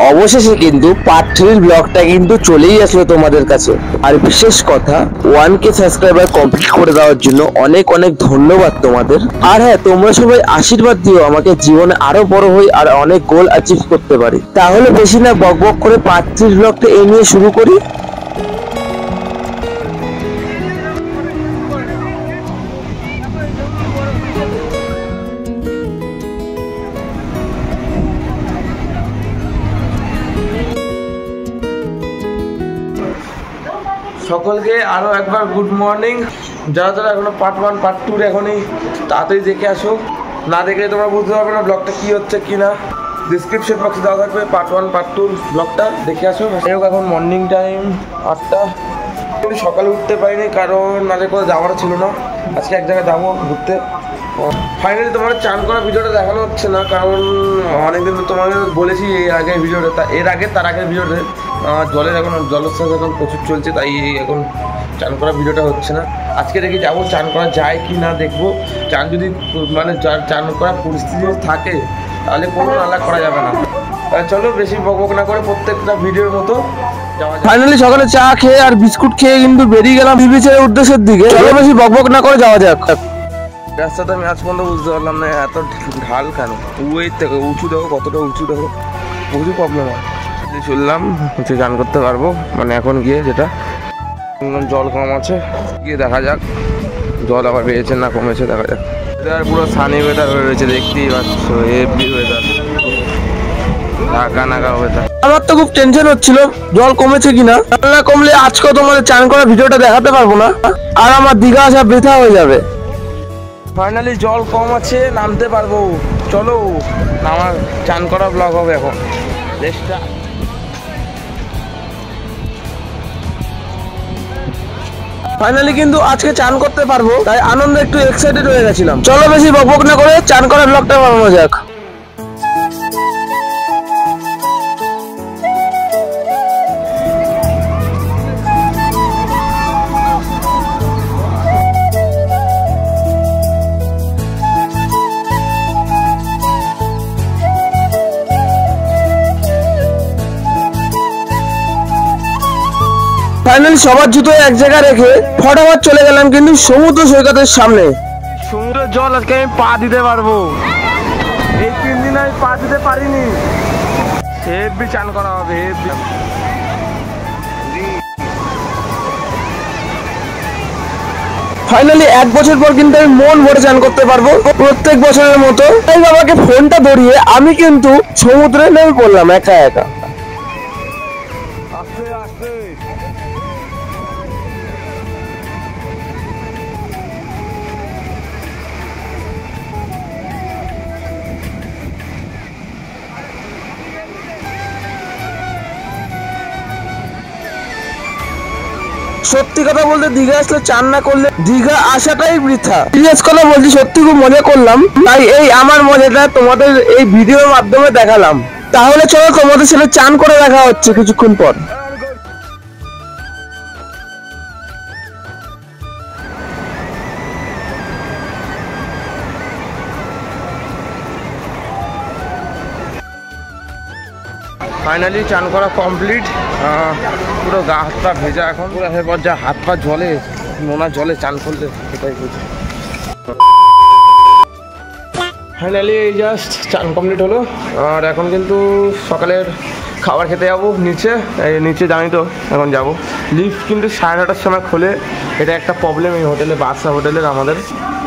অবশেষে কিন্তু পার্ট 3 ব্লগটা কিন্তু চলেই আসলো তোমাদের কাছে। আর বিশেষ কথা 1K সাবস্ক্রাইবার কমপ্লিট করে দেওয়ার জন্য অনেক অনেক ধন্যবাদ তোমাদের। আর হ্যাঁ, তোমরা সবাই আশীর্বাদ দিও আমাকে জীবনে আরো বড় হই আর অনেক গোল অ্যাচিভ করতে পারি। তাহলে বেশি না বকবক করে পার্ট 3 ব্লগটা এই নিয়ে শুরু করি। সকলকে আরো একবার গুড মর্নিং। যারা যারা এখনো পার্ট 1 পার্ট 2 এখনই তাড়াতাড়ি দেখে আসো, না দেখলে তোমরা বুঝতে পারবে না ব্লগটা কি হচ্ছে কি না। ডিসক্রিপশন বক্সে দেওয়া থাকবে পার্ট 1 পার্ট 2 ব্লগটা দেখে আসো। এখন মর্নিং টাইম 8টা, কিন্তু সকালে উঠতে পারিনি কারণ আজকে কোথাও যাওয়ার ছিল না। আজকে এক জায়গায় যাবো ঘুরতে। ফাইনালি তোমার চান করা ভিডিওটা দেখানো হচ্ছে না কারণ অনেকদিন তোমাকে বলেছি এর আগে তার আগের ভিডিওতে জলের এখন জলোচ্ছ্বাস এখন প্রচুর চলছে, তাই এখন চান করা ভিডিওটা হচ্ছে না। আজকে দেখি যাবো চান করা যায় কি না দেখবো। চান যদি মানে চান করার পরিস্থিতি থাকে তাহলে কোনো নালা করা যাবে না। চলো বেশি বকবক না করে প্রত্যেকটা ভিডিওর মতো ফাইনালি সকালে চা খেয়ে আর বিস্কুট খেয়ে কিন্তু বেরিয়ে গেলাম বিচের উদ্দেশ্যের দিকে। চলো বেশি বকবক না করে যাওয়া যাক। রাস্তাটা আমি আজ পর্যন্ত বুঝতে পারলাম না এত ঢাল কেন। থেকে উঁচু দেখো, কতটা উঁচু দেখো, প্রচুর প্রবলেম হয়। চললাম হচ্ছে চান করতে পারবো, মানে এখন গিয়ে যেটা জল কম আছে, গিয়ে দেখা যাক জল আবার বেড়েছে না কমেছে দেখা যাক। পুরো সানি ওয়েদার হয়ে রয়েছে, দেখতেই পাচ্ছ হেভি ওয়েদার, ঢাকা নাকা ওয়েদার। আমার তো খুব টেনশন হচ্ছিল জল কমেছে কিনা, না কমলে আজকেও তোমাদের চান করা ভিডিওটা দেখাতে পারবো না আর আমার দীঘা আসা বৃথা হয়ে যাবে। ফাইনালি জল কম আছে, নামতে পারবো। চলো আমার চান করা ব্লগ হবে এখন। ফাইনালি কিন্তু আজকে চান করতে পারবো, তাই আনন্দে একটু এক্সাইটেড হয়ে গেছিলাম। চলো বেশি বকবক না করে চান করা ব্লগটা বানানো যাক। ফাইনালি সবার জুতো এক জায়গায় রেখে ফটাফট চলে গেলাম কিন্তু সমুদ্র সৈকতের সামনে। সমুদ্রের জল আজকে আমি পা দিতে পারবো, এই 3 দিন আমি পা দিতে পারিনি। হেভি চান করা হবে, হেভি। ফাইনালি 1 বছর পর কিন্তু আমি মন ভরে চান করতে পারবো প্রত্যেক বছরের মতো। তাই বাবাকে ফোনটা ধরিয়ে আমি কিন্তু সমুদ্রে নেমে পড়লাম একা একা। সত্যি কথা বলতে দীঘা আসলে চান না করলে দীঘা আসাটাই বৃথা। সিরিয়াস কথা বলছি, সত্যি খুব মজা করলাম, তাই এই আমার মজাটা তোমাদের এই ভিডিওর মাধ্যমে দেখালাম। তাহলে চলো তোমাদের সাথে চান করে দেখা হচ্ছে কিছুক্ষণ পর। ফাইনালি চান করা কমপ্লিট, পুরো গা হাত পা ভেজা এখন পুরো। এরপর যা হাত পা জলে নোনা জলে চান করলে সেটাই বুঝি। ফাইনালি এই জাস্ট চান কমপ্লিট হলো আর এখন কিন্তু সকালের খাবার খেতে যাবো নিচে। এই নিচে জানি তো এখন যাব। লিফট কিন্তু 9:30টার সময় খোলে, এটা একটা প্রবলেম এই হোটেলে, বাদশা হোটেলের আমাদের।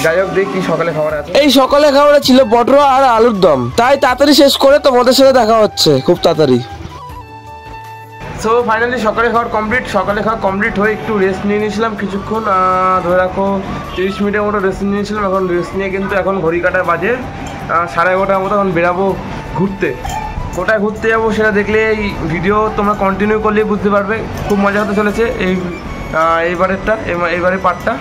যাই হোক দেখি সকালে খাবার আছে। এই সকালে খাবারে ছিল বটরা আর আলুর দম, তাই তাড়াতাড়ি শেষ করে তোমাদের সাথে দেখা হচ্ছে খুব তাড়াতাড়ি। সো ফাইনালি সকালে খাওয়ার কমপ্লিট। সকালে খাওয়া কমপ্লিট হয়ে একটু রেস্ট নিয়ে নিয়েছিলাম কিছুক্ষণ, ধরে রাখো 30 মিনিটের মতো রেস্ট নিয়েছিলাম। এখন রেস্ট নিয়ে কিন্তু এখন ঘড়ি কাটার বাজে 11:30 মতো। এখন বেরাবো ঘুরতে। কোথায় ঘুরতে যাবো সেটা দেখলে এই ভিডিও তোমরা কন্টিনিউ করলেই বুঝতে পারবে। খুব মজা হতে চলেছে এইবারের পার্টটা।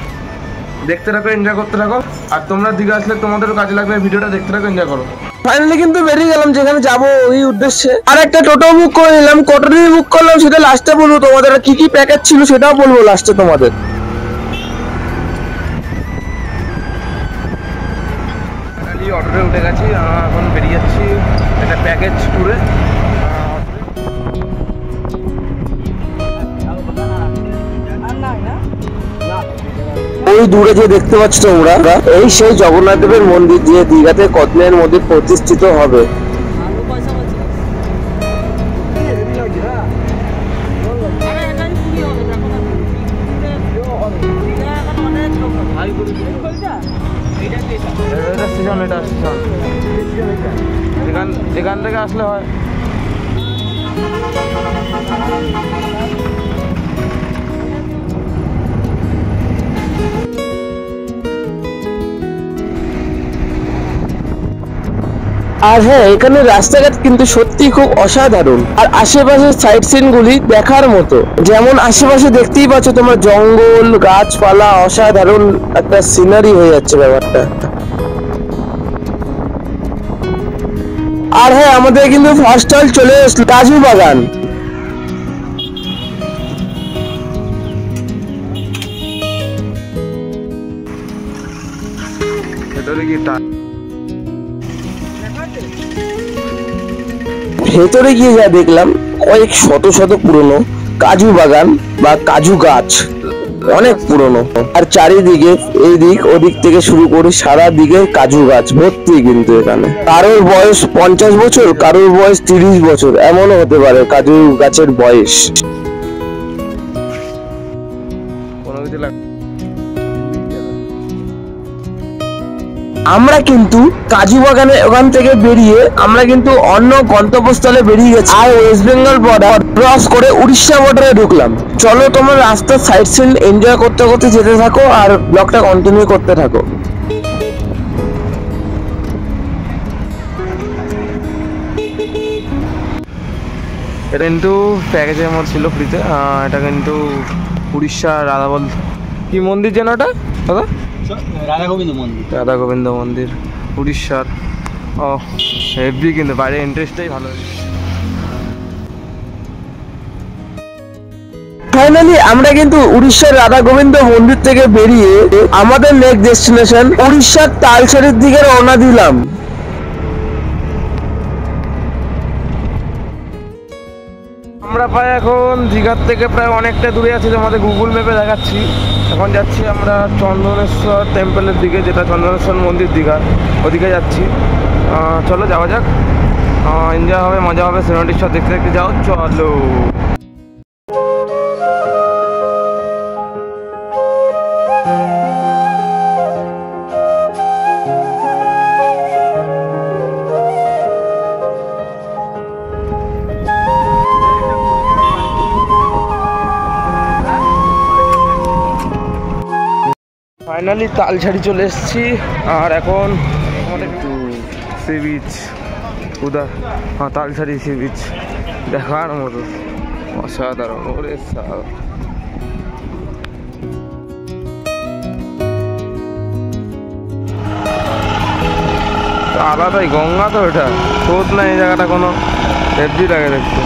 দেখতে থাকো, এনজয় করতে থাকো। আর তোমরা দীঘা আসলে তোমাদেরও কাজে লাগবে ভিডিওটা, দেখতে থাকো, এনজয় করো। ফাইনালি কিন্তু বেরিয়ে গেলাম যেখানে যাবো ওই উদ্দেশ্যে। আর একটা টোটো বুক করে নিলাম। টোটো বুক করলাম সেটা লাস্টে বলবো তোমাদের, কি কি প্যাকেজ ছিল সেটাও বলবো লাস্টে তোমাদের। ফাইনালি অটোতে উঠে গেছি, এখন বেরিয়ে যাচ্ছি একটা প্যাকেজ ট্যুরে। ওই দূরে যে দেখতে পাচ্ছ তোমরা, এই সেই জগন্নাথ দেবের মন্দির যে দীঘাতে কতদিনের মধ্যে প্রতিষ্ঠিত হবে। এখান থেকে আসলে হয়। আর হ্যাঁ, এখানে রাস্তাঘাট কিন্তু সত্যি খুব অসাধারণ, আর আশেপাশের সাইট সিন গুলি দেখার মতো। যেমন আশেপাশে দেখতেই পাচ্ছ তোমার জঙ্গল, গাছপালা, অসাধারণ একটা সিনারি হয়ে যাচ্ছে ব্যাপারটা। আর হ্যাঁ, আমাদের কিন্তু ফার্স্ট হল চলে এসেছিল কাজু বাগান। ভেতরে গিয়ে যা দেখলাম, কয়েক শত শত পুরনো কাজু বাগান বা কাজু গাছ, অনেক পুরনো। আর চারিদিকে এই দিক ওদিক থেকে শুরু করে সারা দিকে কাজু গাছ ভর্তি। কিন্তু এখানে কারোর বয়স 50 বছর, কারোর বয়স 30 বছর, এমনও হতে পারে কাজু গাছের বয়স। আমরা কিন্তু কাজু বাগানের ওখান থেকে বেরিয়ে আমরা কিন্তু অন্য গন্তব্যস্থলে বেরিয়ে গেছি, আর ওয়েস্ট বেঙ্গল বর্ডার ক্রস করে উড়িষ্যা বর্ডারে ঢুকলাম। চলো তোমরা রাস্তার সাইড সিন এনজয় করতে করতে যেতে থাকো আর ব্লগটা কন্টিনিউ করতে থাকো। এটা কিন্তু প্যাকেজের মধ্যে ছিল ফ্রিতে। এটা কিন্তু উড়িষ্যা রাধাবল কি মন্দির যেন ওটা দাদা? রাধা গোবিন্দ মন্দির উড়িষ্যার। ও হেভি, কিন্তু বাইরে ইন্টারেস্টটাই ভালো। ফাইনালি আমরা কিন্তু উড়িষ্যার রাধা গোবিন্দ মন্দির থেকে বেরিয়ে আমাদের নেক্সট ডেস্টিনেশন উড়িষ্যার তালসারির দিকে রওনা দিলাম। আমরা প্রায় এখন দীঘার থেকে প্রায় অনেকটা দূরে আছি, আমাদের গুগল ম্যাপে দেখাচ্ছি। এখন যাচ্ছি আমরা চন্দনেশ্বর টেম্পলের দিকে, যেটা চন্দনেশ্বর মন্দির দীঘার, ওদিকে যাচ্ছি। চলো যাওয়া যাক, এনজয় হবে, মজা হবে, সিনেমাটিক শট দেখতে দেখতে যাও। চলো ফাইনালি তালসারি চলে এসেছি। আর এখন একটু সি বিচ উদা, হ্যাঁ তালসারি সি বিচ দেখার মতো অসাধারণ। ওরে আলাদাই গঙ্গা তো, ওটা স্রোত না, এই জায়গাটা কোনো হেভি লাগে দেখতে।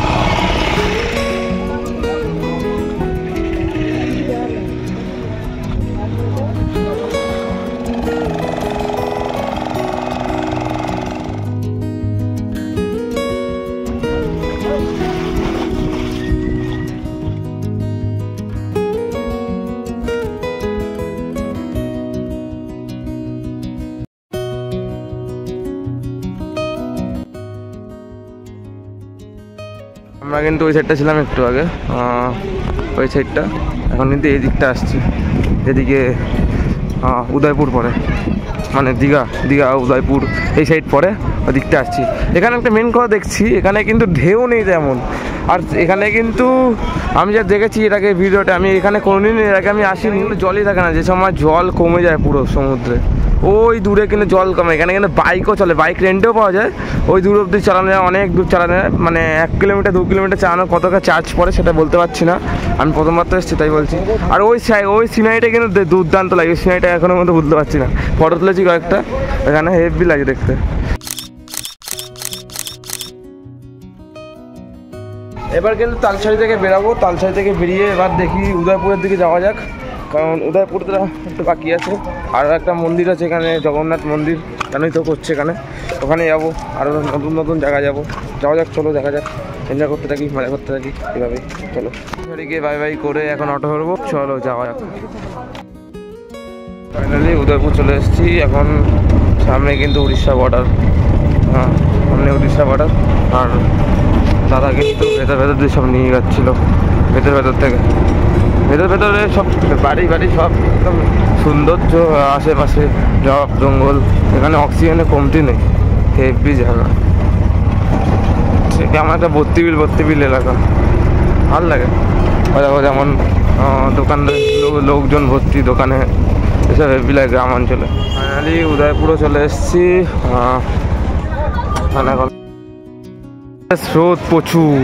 আমরা কিন্তু ওই সাইডটা ছিলাম একটু আগে, ওই সাইডটা। এখন কিন্তু এই দিকটা আসছি, এদিকে উদয়পুর পরে, মানে দীঘা উদয়পুর এই সাইড পরে, ওই দিকটা আসছি। এখানে একটা মেন কথা দেখছি, এখানে কিন্তু ঢেউ নেই তেমন। আর এখানে কিন্তু আমি যা দেখেছি এটাকে ভিডিওটা, আমি এখানে কোনোদিন এর আগে আমি আসিনি, কিন্তু জলই থাকে না। যে সময় জল কমে যায় পুরো সমুদ্রে, ওই দূরে কিন্তু জল কমে। এখানে কিন্তু বাইকও চলে, বাইক রেন্টেও পাওয়া যায়। ওই দূর অব্দি চালানো যায়, অনেক দূর চালানো যায়, মানে 1 কিলোমিটার 2 কিলোমিটার চালানো কত টাকা চার্জ পড়ে সেটা বলতে পারছি না, আমি প্রথমবার তো এসেছি তাই বলছি। আর ওই সিনারিটা কিন্তু দুর্দান্ত লাগে, ওই সিনারিটা এখনো মধ্যে বুঝতে পারছি না। ফটো তুলেছি কয়েকটা, এখানে হেভি লাগে দেখতে। এবার কিন্তু তালসারি থেকে বেরাবো, তালসারি থেকে বেরিয়ে এবার দেখি উদয়পুরের দিকে যাওয়া যাক, কারণ উদয়পুরটা একটু বাকি আছে। আরও একটা মন্দির আছে এখানে, জগন্নাথ মন্দির, জানোই তো করছে এখানে, ওখানে যাবো। আরও নতুন নতুন জায়গায় যাওয়া যাক। চলো দেখা যাক, এনজয় করতে থাকি, মজা করতে থাকি এভাবেই। চলো গিয়ে বাই বাই করে এখন অটো ধরবো, চলো যাওয়া যাক। ফাইনালি উদয়পুর চলে এসেছি। এখন সামনে কিন্তু উড়িষ্যা বর্ডার। হ্যাঁ, সামনে উড়িষ্যা বর্ডার। আর দাদা কিন্তু ভেতর দিয়ে সব নিয়ে যাচ্ছিলো, ভেতর থেকে। ভেতরে সব বাড়ি সব একদম সৌন্দর্য, আশেপাশে জঙ্গল। এখানে অক্সিজেনের কমতি নেই, হেভি জায়গা। কেমন একটা ভর্তি বিল এলাকা, ভাল লাগে। দেখো যেমন দোকানদার লোকজন ভর্তি দোকানে, এসব হেভি লাগে গ্রাম অঞ্চলে। ফাইনালি উদয়পুরও চলে এসেছি। স্রোত প্রচুর,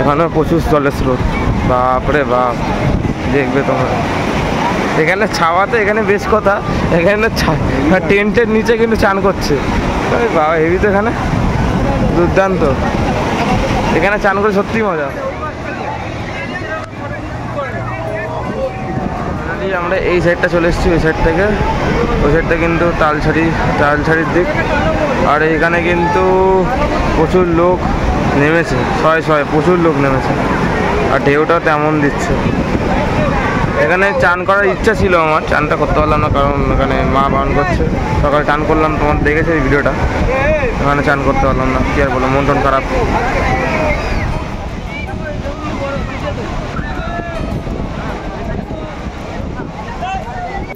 এখানেও প্রচুর জলের স্রোত। বাপরে বাপ, দেখবে তোমরা। এখানে ছাওয়াতে, এখানে বেশ কথা, এখানে টেন্টের নিচে কিন্তু চান করছে। বাবা হেভি তো, এখানে দুর্দান্ত। এখানে চান করে সত্যি মজা। আমরা এই সাইডটা চলে এসেছি, ওই সাইড থেকে। ওই সাইডটা কিন্তু তালছাড়ির দিক। আর এখানে কিন্তু প্রচুর লোক নেমেছে, শয়ে প্রচুর লোক নেমেছে। আর ঢেউটা তেমন দিচ্ছে। এখানে চান করার ইচ্ছা ছিল আমার, চানটা করতে পারলাম না, কারণ এখানে মা বারণ করছে। সকালে চান করলাম, তোমার দেখেছে এই ভিডিওটা। এখানে চান করতে পারলাম না, কি আর বলো, মন টন খারাপ।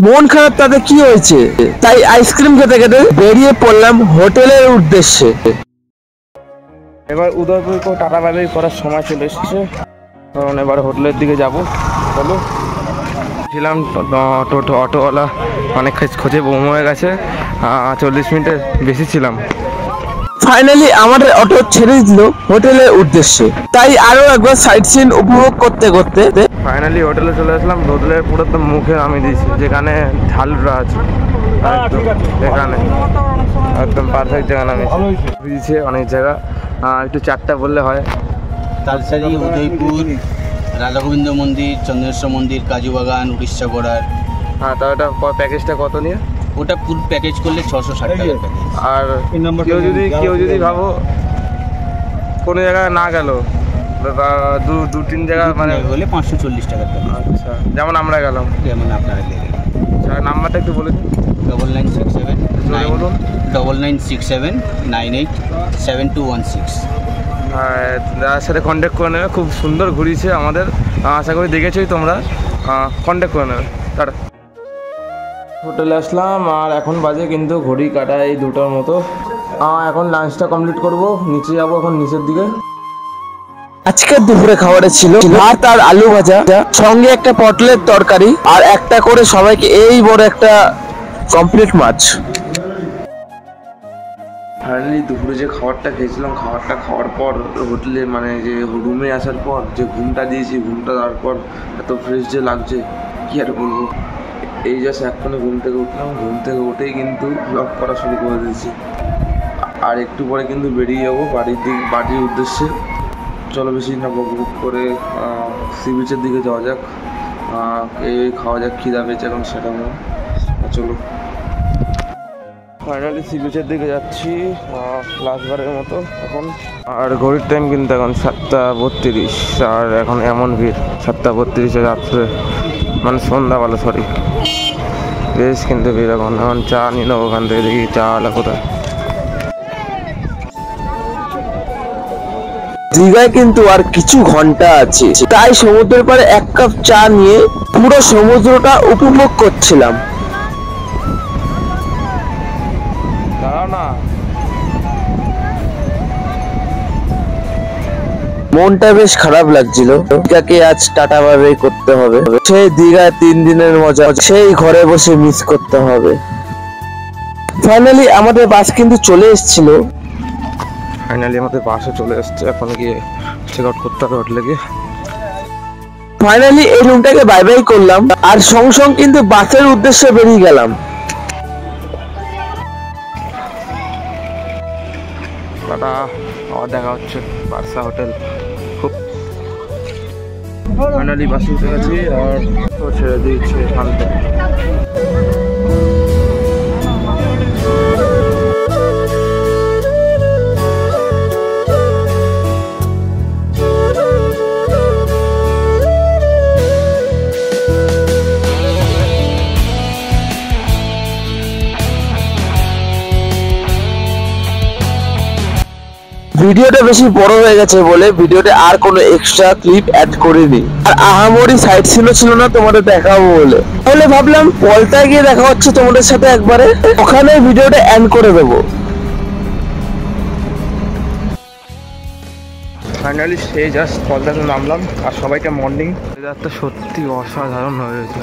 মন খারাপ তাতে কি হয়েছে, তাই আইসক্রিম খেতে খেতে বেরিয়ে পড়লাম হোটেলের উদ্দেশ্যে। এবার উদয়পুরকে টাটা বাই বাই করার সময় চলে এসেছে, কারণ এবার হোটেলের দিকে যাবো। চলো, ছিলাম অটোওয়ালা অনেক খোঁজে বোম হয়ে গেছে। 40 মিনিটের বেশি ছিলাম। ফাইনালি আমাদের অটো ছেড়ে দিল হোটেলের উদ্দেশ্যে, তাই আরো একবার সাইট সিন উপভোগ করতে করতে ফাইনালি হোটেলে চলে আসলাম। হোটেলের পুরো তো মুখে আমি দিয়েছি, যেখানে ঝালুরা আছে এখানে একদম পারফেক্ট জায়গা নামে দিয়েছে। অনেক জায়গা একটু চারটা বললে হয়। তালসারি, উদয়পুর, রাধা গোবিন্দ মন্দির, চন্দ্রেশ্বর মন্দির, কাজু বাগান, উড়িষ্যা বর্ডার। হ্যাঁ, তা ওটা প্যাকেজটা কত নিয়ে? ওটা ফুল প্যাকেজ করলে 660 টাকার প্যাকেজ। আর কেউ যদি ভাবো কোনো জায়গায় না গেল, দু তিন জায়গা মানে হলে 540 টাকার প্যাকেজ। আচ্ছা, যেমন আমরা গেলাম, যেমন আপনারা গেলেন। নাম্বারটা একটু বলে দিন। 9967987216। দাদার সাথে কন্ট্যাক্ট করে নেবে, খুব সুন্দর ঘুরিয়েছে আমাদের। আশা করি দেখেছোই তোমরা, কন্ট্যাক্ট করে নেবে। টাটা। হোটেলে আসলাম, আর এখন বাজে কিন্তু ঘড়ি কাটা এই 2টার মতো। এখন লাঞ্চটা কমপ্লিট করব, নিচে যাবো এখন নিচের দিকে। আজকের দুপুরে খাবারে ছিল ভাত আর আলু ভাজা, সঙ্গে একটা পটলের তরকারি, আর একটা করে সবাইকে এই বড় একটা কমপ্লিট মাছ। ফাইনালি দুপুরে যে খাবারটা খেয়েছিলাম, খাবারটা খাওয়ার পর হোটেলে মানে যে রুমে আসার পর যে ঘুমটা দিয়েছি, ঘুমটা দেওয়ার পর এত ফ্রেশ যে লাগছে কি আর বলবো। এই জাস্ট এক্ষণে ঘুম থেকে উঠলাম, ঘুম থেকে উঠেই কিন্তু ব্লগ করা শুরু করে দিয়েছি। আর একটু পরে কিন্তু বেরিয়ে যাবো বাড়ির উদ্দেশ্যে। চলো বেশি না বক করে সি বিচের দিকে যাওয়া যাক। এই খাওয়া যাক, খিদা পেয়েছে এখন সেটা নয়। চলো, ফাইনালি সি বিচের দিকে যাচ্ছি লাস্টবারের মতো এখন। আর ঘড়ির টাইম কিন্তু এখন 7:32, আর এখন এমন ভিড় 7:32 রাত্রে, মানে সন্ধ্যাবেলা, সরি বেশ কিন্তু ভিড়। এখন চা নিল ওখান থেকে, দেখি চা আলা কোথায়। দীঘায় কিন্তু আর কিছু ঘন্টা আছে, তাই সমুদ্রের পাড়ে 1 কাপ চা নিয়ে পুরো সমুদ্রটা উপভোগ করছিলাম। দাঁড়াও না, মনটা বেশ খারাপ লাগছিল। দীঘাকে আজ টাটা বাই বাই করতে হবে, সেই দীঘায় 3 দিনের মজা সেই ঘরে বসে মিস করতে হবে। ফাইনালি আমাদের বাস কিন্তু চলে এসেছিল। ফাইনালি আমাদের বাসে চলে এসছে, এখন গিয়ে চেক আউট করতে হবে হোটেলে গিয়ে। ফাইনালি এই রুমটাকে বাই বাই করলাম, আর সঙ্গে কিন্তু বাসের উদ্দেশ্যে বেরিয়ে গেলাম। টাটা, আবার দেখা হচ্ছে বার্সা হোটেল। খুব ফাইনালি বাসে উঠে গেছি, আর ছেড়ে দিয়েছে এখান থেকে। ভিডিওটা বেশি বড় হয়ে গেছে বলে ভিডিওতে আর কোনো এক্সট্রা ক্লিপ অ্যাড করিনি। আর আহামরি সাইড সিনও ছিল না তোমাদের দেখাবো বলে, তাহলে ভাবলাম পলতায় গিয়ে দেখা হচ্ছে তোমাদের সাথে একবারে, ওখানে ভিডিওটা এন্ড করে দেবো। ফাইনালি সেই জাস্ট পলতাতে নামলাম আর সবাইকে মর্নিং। ওয়েদারটা সত্যি অসাধারণ হয়েছে।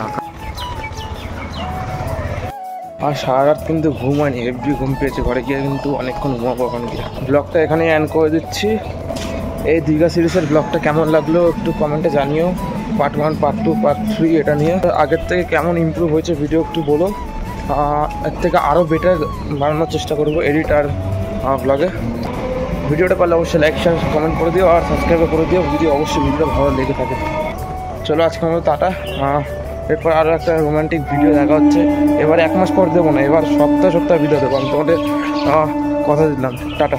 আর সারা রাত কিন্তু ঘুম হয়নি, হেভি ঘুম পেয়েছে। ঘরে গিয়ে কিন্তু অনেকক্ষণ ঘুমাবো ওখানে গিয়ে। ব্লগটা এখানেই এন্ড করে দিচ্ছি। এই দীঘা সিরিজের ব্লগটা কেমন লাগলো একটু কমেন্টে জানিও। পার্ট 1, পার্ট 2, পার্ট 3 এটা নিয়ে আগের থেকে কেমন ইমপ্রুভ হয়েছে ভিডিও একটু বলো। এর থেকে আরও বেটার বানানোর চেষ্টা করবো এডিট আর ব্লগে। ভিডিওটা পারলে অবশ্যই লাইক শেয়ার কমেন্ট করে দিও আর সাবস্ক্রাইব করে দিও যদি অবশ্যই ভিডিওটা ভালো লেগে থাকে। চলো আজকে মতো টাটা। এরপর আরও একটা রোমান্টিক ভিডিও দেখা হচ্ছে। এবার 1 মাস পর দেবো না, এবার সপ্তাহে ভিডিও দেবো। আমি তোমাদের কথা দিলাম। টাটা।